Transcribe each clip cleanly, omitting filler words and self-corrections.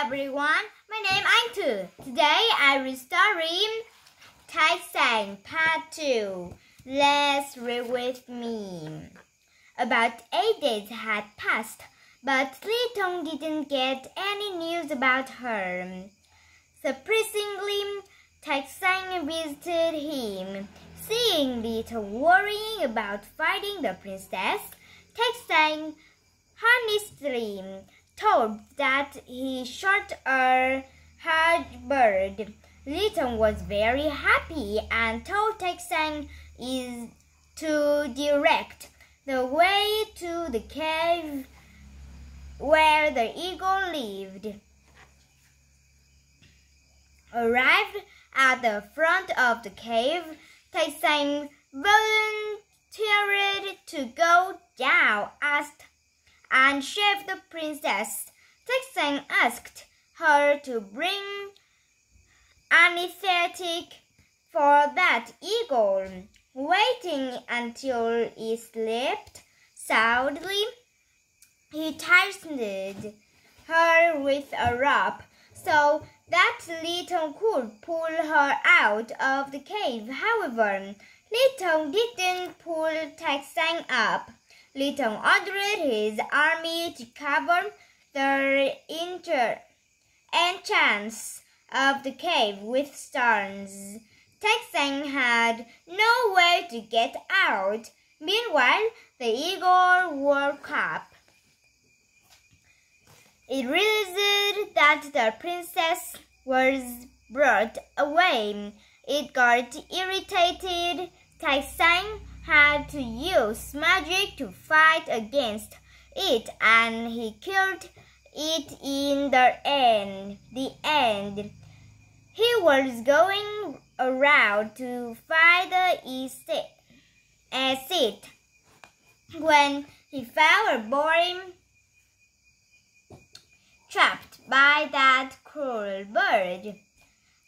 everyone, my name is Anh. Today I will story thach sanh part 2. Let's read with me. About 8 days had passed, but Little didn't get any news about her. Surprisingly, thach sanh visited him. Seeing Little worrying about finding the princess, thach sanh honestly told that he shot a hard bird. Little was very happy and told thach sanh is to direct the way to the cave where the eagle lived. Arrived at the front of the cave, thach sanh volunteered to go down and save the princess. Thach sanh asked her to bring anesthetic for that eagle. Waiting until it slept soundly, he tightened her with a rope so that Little could pull her out of the cave. However, Little didn't pull thach sanh up. Little ordered his army to cover the entrance of the cave with stones. Thach sanh had no way to get out. Meanwhile, the eagle woke up. It realized that the princess was brought away. It got irritated. Thach sanh had to use magic to fight against it, and he killed it in the end. He was going around to find the exit when he found a boy trapped by that cruel bird.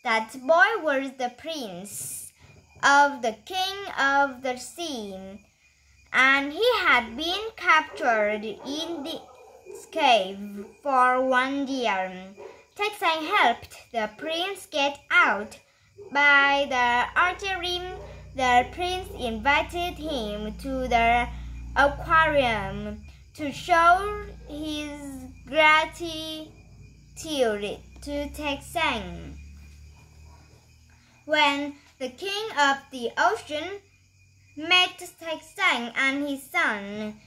That boy was the prince of the king of the sea, and he had been captured in the cave for 1 year. Thach sanh helped the prince get out. By the archery, the prince invited him to the aquarium to show his gratitude to thach sanh. When the king of the ocean met thach sanh and his son,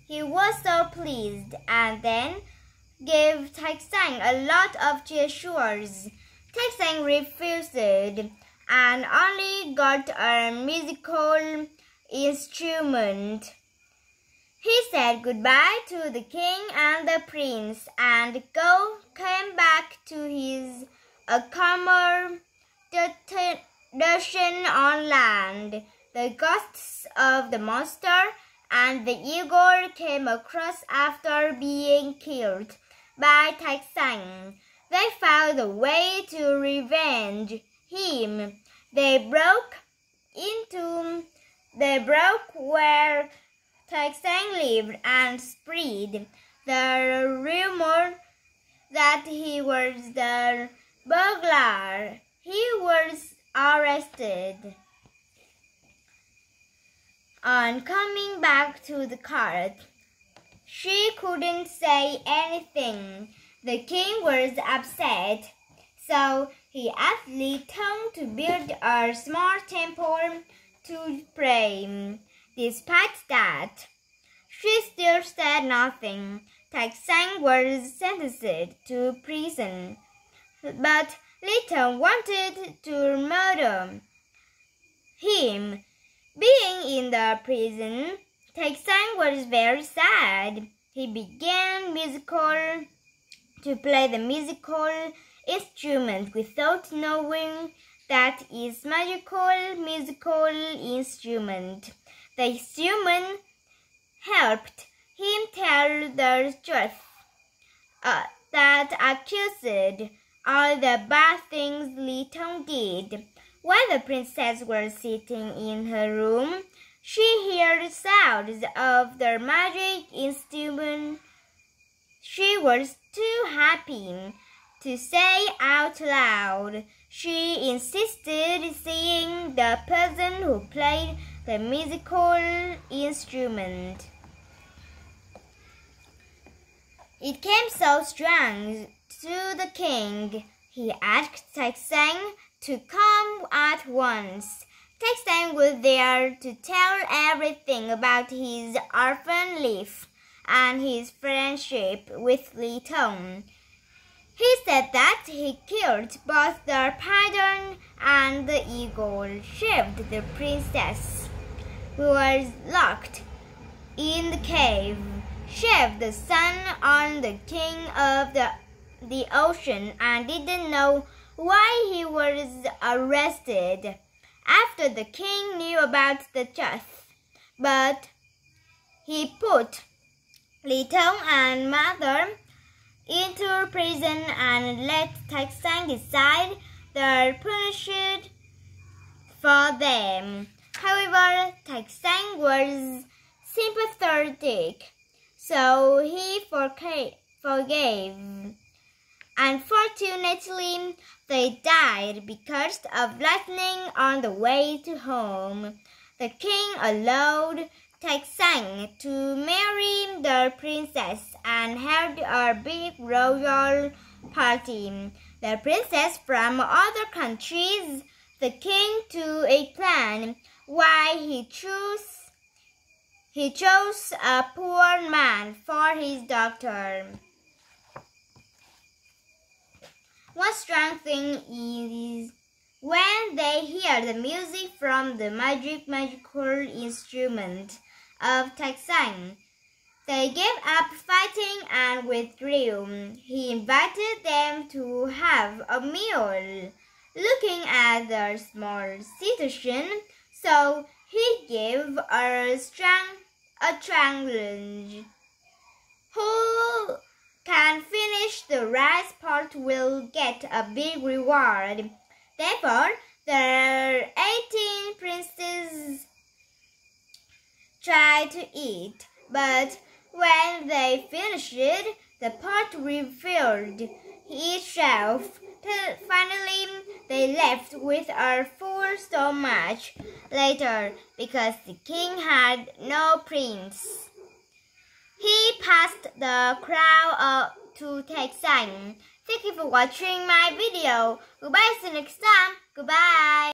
he was so pleased, and then gave thach sanh a lot of treasures. Thach sanh refused and only got a musical instrument. He said goodbye to the king and the prince and came back to his accommodation on land. The ghosts of the monster and the eagle came across after being killed by thach sanh. They found a way to revenge him. They broke where thach sanh lived and spread the rumor that he was the burglar. He was arrested. On coming back to the court, she couldn't say anything. The king was upset, so he asked Little to build a small temple to pray. Despite that, she still said nothing. Thach sanh was sentenced to prison, but Little wanted to murder him. Being in the prison, thach sanh was very sad. He began to play the musical instrument without knowing that it's magical musical instrument. The instrument helped him tell the truth that accused all the bad things Little did. While the princess was sitting in her room, she heard sounds of the magic instrument. She was too happy to say out loud. She insisted seeing the person who played the musical instrument. It came so strong to the king. He asked thach to come at once. Thach was there to tell everything about his orphan life and his friendship with thach. He said that he killed both the python and the eagle, saved the princess, who was locked in the cave, saved the son on the king of the ocean, and didn't know why he was arrested after the king knew about the truth. But he put thach and mother into prison and let thach decide the punishment for them. However, thach was sympathetic, so he forgave. Unfortunately, they died because of lightning on the way to home. The king allowed thach to marry the princess and held a big royal party. The princess from other countries, the king to a plan why he chose a poor man for his daughter. One strong thing is when they hear the music from the magical instrument of thach, they gave up fighting and withdrew. He invited them to have a meal. Looking at their small situation, so he gave a challenge. Who can finish the rice pot will get a big reward. Therefore, the 18 princes tried to eat, but when they finished it, the pot refilled itself. Finally, they left with a full stomach. Later, because the king had no prince, he passed the crown to thach. Thank you for watching my video. Goodbye, see you next time. Goodbye.